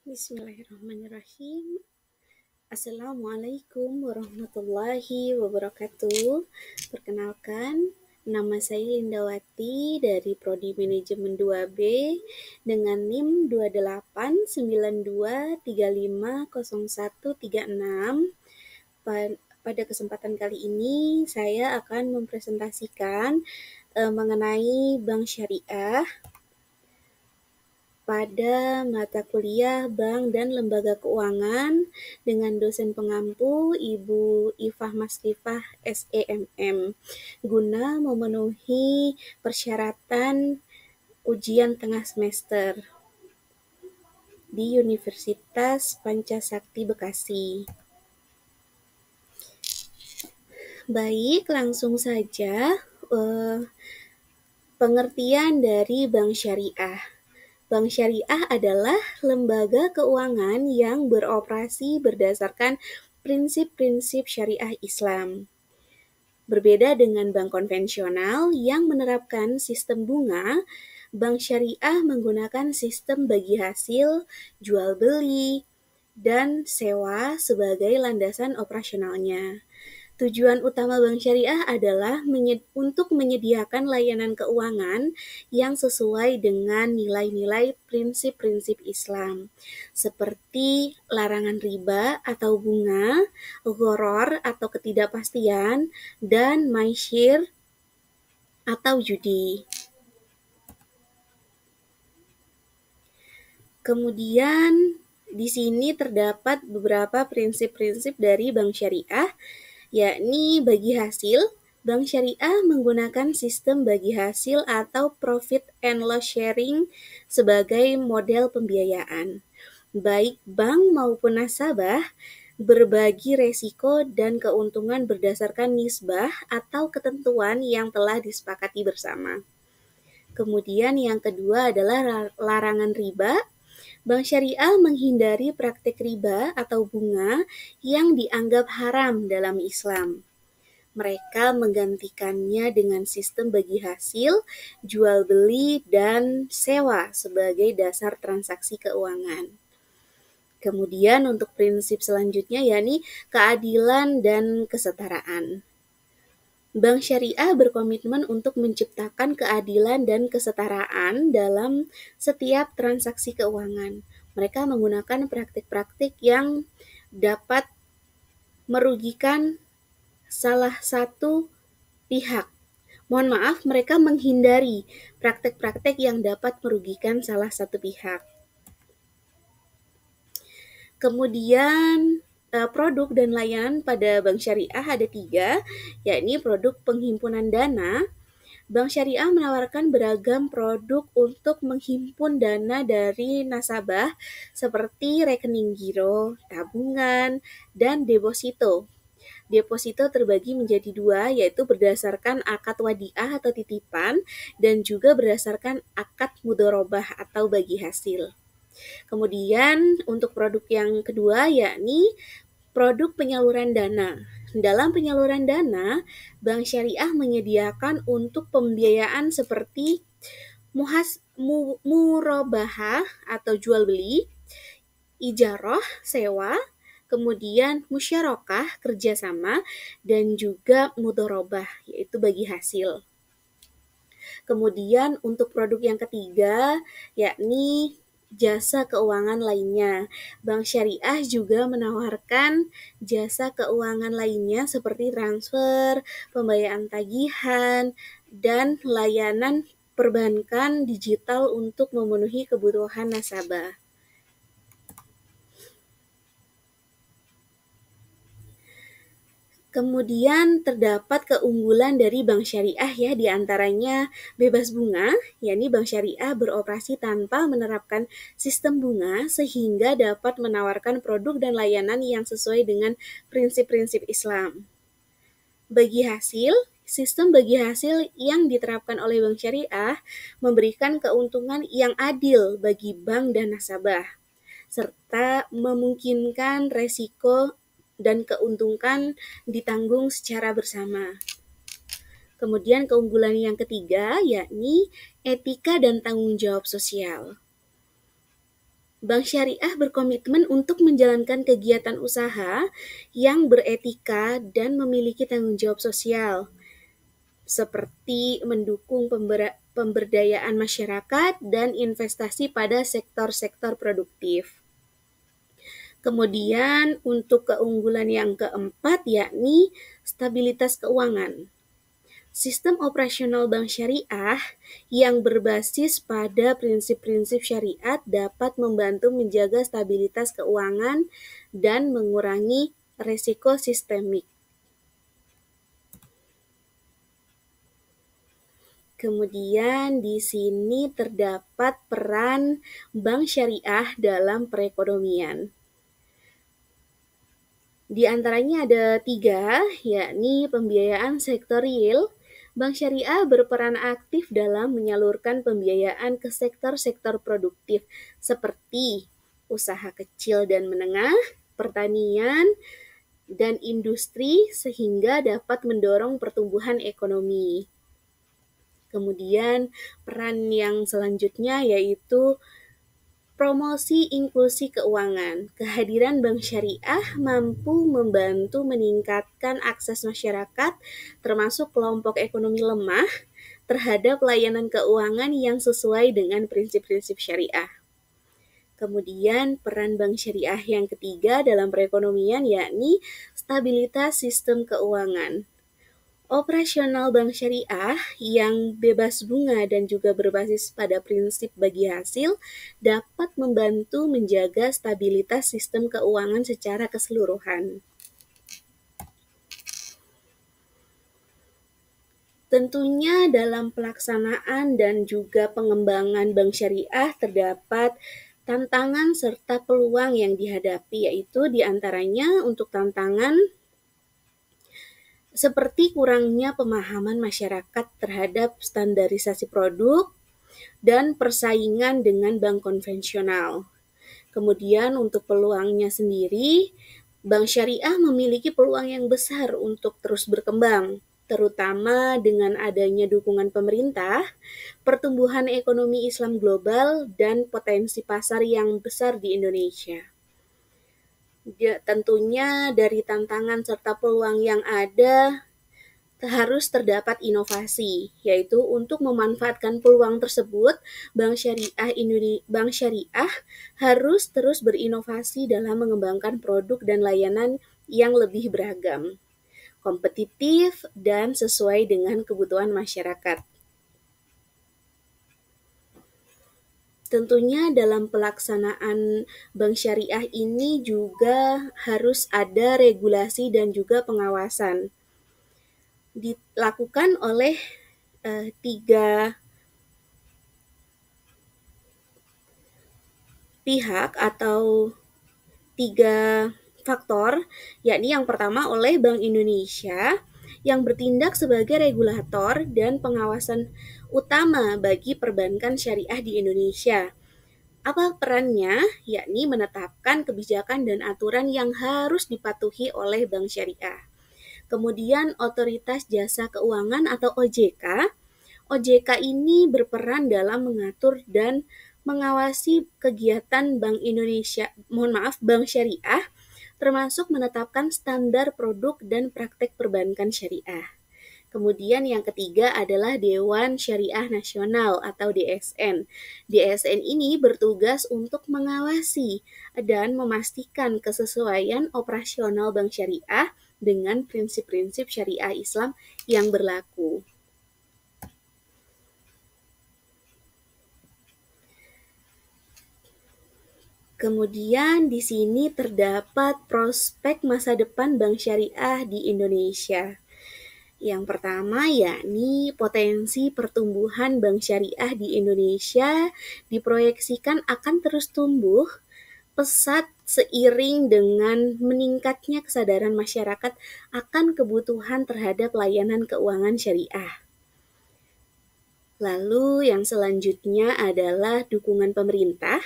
Bismillahirrahmanirrahim. Assalamualaikum warahmatullahi wabarakatuh. Perkenalkan, nama saya Lindawati dari Prodi Manajemen 2B dengan NIM 2892350136. Pada kesempatan kali ini saya akan mempresentasikan mengenai Bank Syariah pada mata kuliah Bank dan Lembaga Keuangan dengan dosen pengampu Ibu Ifah Maslifah SEMM guna memenuhi persyaratan ujian tengah semester di Universitas Pancasakti Bekasi. Baik, langsung saja pengertian dari Bank Syariah. Bank Syariah adalah lembaga keuangan yang beroperasi berdasarkan prinsip-prinsip syariah Islam. Berbeda dengan bank konvensional yang menerapkan sistem bunga, bank syariah menggunakan sistem bagi hasil, jual beli, dan sewa sebagai landasan operasionalnya. Tujuan utama Bank Syariah adalah untuk menyediakan layanan keuangan yang sesuai dengan nilai-nilai prinsip-prinsip Islam, seperti larangan riba atau bunga, gharar atau ketidakpastian, dan maisir atau judi. Kemudian di sini terdapat beberapa prinsip-prinsip dari Bank Syariah, yakni bagi hasil. Bank Syariah menggunakan sistem bagi hasil atau profit and loss sharing sebagai model pembiayaan. Baik bank maupun nasabah berbagi resiko dan keuntungan berdasarkan nisbah atau ketentuan yang telah disepakati bersama. Kemudian yang kedua adalah larangan riba. Bank Syariah menghindari praktik riba atau bunga yang dianggap haram dalam Islam. Mereka menggantikannya dengan sistem bagi hasil, jual beli, dan sewa sebagai dasar transaksi keuangan. Kemudian untuk prinsip selanjutnya yakni keadilan dan kesetaraan. Bank Syariah berkomitmen untuk menciptakan keadilan dan kesetaraan dalam setiap transaksi keuangan. Mereka menggunakan praktik-praktik yang dapat merugikan salah satu pihak. Mohon maaf, mereka menghindari praktik-praktik yang dapat merugikan salah satu pihak. Kemudian produk dan layanan pada Bank Syariah ada 3, yakni produk penghimpunan dana. Bank Syariah menawarkan beragam produk untuk menghimpun dana dari nasabah seperti rekening giro, tabungan, dan deposito. Deposito terbagi menjadi 2, yaitu berdasarkan akad wadiah atau titipan dan juga berdasarkan akad mudharabah atau bagi hasil. Kemudian untuk produk yang kedua yakni produk penyaluran dana. Dalam penyaluran dana, Bank Syariah menyediakan untuk pembiayaan seperti murabahah atau jual beli, ijarah, sewa, kemudian musyarakah, kerjasama, dan juga mudharabah, yaitu bagi hasil. Kemudian untuk produk yang ketiga, yakni jasa keuangan lainnya. Bank Syariah juga menawarkan jasa keuangan lainnya seperti transfer, pembayaran tagihan, dan layanan perbankan digital untuk memenuhi kebutuhan nasabah. Kemudian terdapat keunggulan dari Bank Syariah ya, diantaranya bebas bunga, yakni Bank Syariah beroperasi tanpa menerapkan sistem bunga sehingga dapat menawarkan produk dan layanan yang sesuai dengan prinsip-prinsip Islam. Bagi hasil, sistem bagi hasil yang diterapkan oleh Bank Syariah memberikan keuntungan yang adil bagi bank dan nasabah, serta memungkinkan resiko dan keuntungan ditanggung secara bersama. Kemudian keunggulan yang ketiga yakni etika dan tanggung jawab sosial. Bank Syariah berkomitmen untuk menjalankan kegiatan usaha yang beretika dan memiliki tanggung jawab sosial, seperti mendukung pemberdayaan masyarakat dan investasi pada sektor-sektor produktif. Kemudian untuk keunggulan yang keempat yakni stabilitas keuangan. Sistem operasional bank syariah yang berbasis pada prinsip-prinsip syariat dapat membantu menjaga stabilitas keuangan dan mengurangi risiko sistemik. Kemudian di sini terdapat peran bank syariah dalam perekonomian. Di antaranya ada 3, yakni pembiayaan sektor real. Bank Syariah berperan aktif dalam menyalurkan pembiayaan ke sektor-sektor produktif seperti usaha kecil dan menengah, pertanian, dan industri sehingga dapat mendorong pertumbuhan ekonomi. Kemudian peran yang selanjutnya yaitu promosi inklusi keuangan. Kehadiran bank syariah mampu membantu meningkatkan akses masyarakat, termasuk kelompok ekonomi lemah, terhadap layanan keuangan yang sesuai dengan prinsip-prinsip syariah. Kemudian peran bank syariah yang ketiga dalam perekonomian yakni stabilitas sistem keuangan. Operasional bank syariah yang bebas bunga dan juga berbasis pada prinsip bagi hasil dapat membantu menjaga stabilitas sistem keuangan secara keseluruhan. Tentunya dalam pelaksanaan dan juga pengembangan bank syariah terdapat tantangan serta peluang yang dihadapi, yaitu diantaranya untuk tantangan seperti kurangnya pemahaman masyarakat terhadap standarisasi produk dan persaingan dengan bank konvensional. Kemudian untuk peluangnya sendiri, bank syariah memiliki peluang yang besar untuk terus berkembang, terutama dengan adanya dukungan pemerintah, pertumbuhan ekonomi Islam global, dan potensi pasar yang besar di Indonesia. Tentunya dari tantangan serta peluang yang ada harus terdapat inovasi, yaitu untuk memanfaatkan peluang tersebut, Bank Syariah harus terus berinovasi dalam mengembangkan produk dan layanan yang lebih beragam, kompetitif, dan sesuai dengan kebutuhan masyarakat. Tentunya dalam pelaksanaan bank syariah ini juga harus ada regulasi dan juga pengawasan. Dilakukan oleh 3 pihak atau 3 faktor, yakni yang pertama oleh Bank Indonesia yang bertindak sebagai regulator dan pengawasan utama bagi perbankan syariah di Indonesia. Apa perannya? Yakni menetapkan kebijakan dan aturan yang harus dipatuhi oleh bank syariah. Kemudian Otoritas Jasa Keuangan atau OJK. OJK ini berperan dalam mengatur dan mengawasi kegiatan Bank Syariah, termasuk menetapkan standar produk dan praktek perbankan syariah. Kemudian yang ketiga adalah Dewan Syariah Nasional atau DSN. DSN ini bertugas untuk mengawasi dan memastikan kesesuaian operasional bank syariah dengan prinsip-prinsip syariah Islam yang berlaku. Kemudian di sini terdapat prospek masa depan bank syariah di Indonesia. Yang pertama yakni potensi pertumbuhan bank syariah di Indonesia diproyeksikan akan terus tumbuh pesat seiring dengan meningkatnya kesadaran masyarakat akan kebutuhan terhadap layanan keuangan syariah. Lalu yang selanjutnya adalah dukungan pemerintah.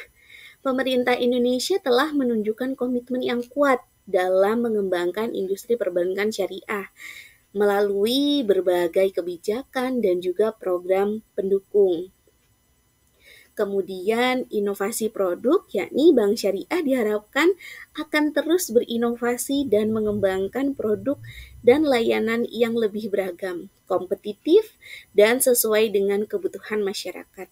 Pemerintah Indonesia telah menunjukkan komitmen yang kuat dalam mengembangkan industri perbankan syariah melalui berbagai kebijakan dan juga program pendukung. Kemudian inovasi produk, yakni bank syariah diharapkan akan terus berinovasi dan mengembangkan produk dan layanan yang lebih beragam, kompetitif, dan sesuai dengan kebutuhan masyarakat.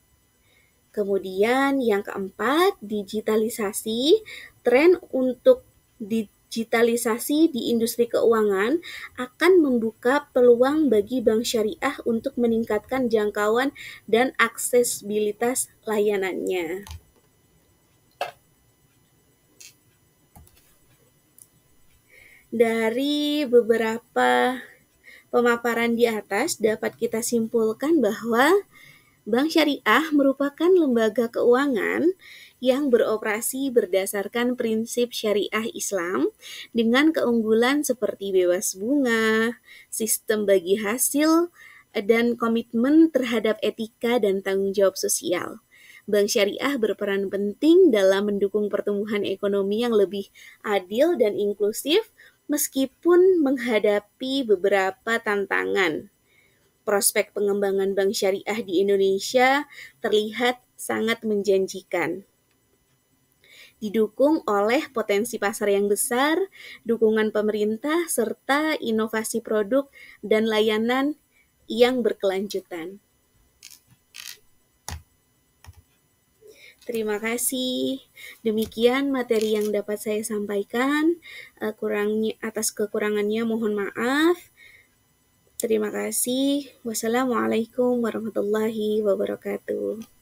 Kemudian yang keempat, digitalisasi. Tren untuk digitalisasi di industri keuangan akan membuka peluang bagi bank syariah untuk meningkatkan jangkauan dan aksesibilitas layanannya. Dari beberapa pemaparan di atas dapat kita simpulkan bahwa bank syariah merupakan lembaga keuangan yang beroperasi berdasarkan prinsip syariah Islam dengan keunggulan seperti bebas bunga, sistem bagi hasil, dan komitmen terhadap etika dan tanggung jawab sosial. Bank syariah berperan penting dalam mendukung pertumbuhan ekonomi yang lebih adil dan inklusif meskipun menghadapi beberapa tantangan. Prospek pengembangan bank syariah di Indonesia terlihat sangat menjanjikan. Didukung oleh potensi pasar yang besar, dukungan pemerintah, serta inovasi produk dan layanan yang berkelanjutan. Terima kasih. Demikian materi yang dapat saya sampaikan. Atas kekurangannya mohon maaf. Terima kasih. Wassalamualaikum warahmatullahi wabarakatuh.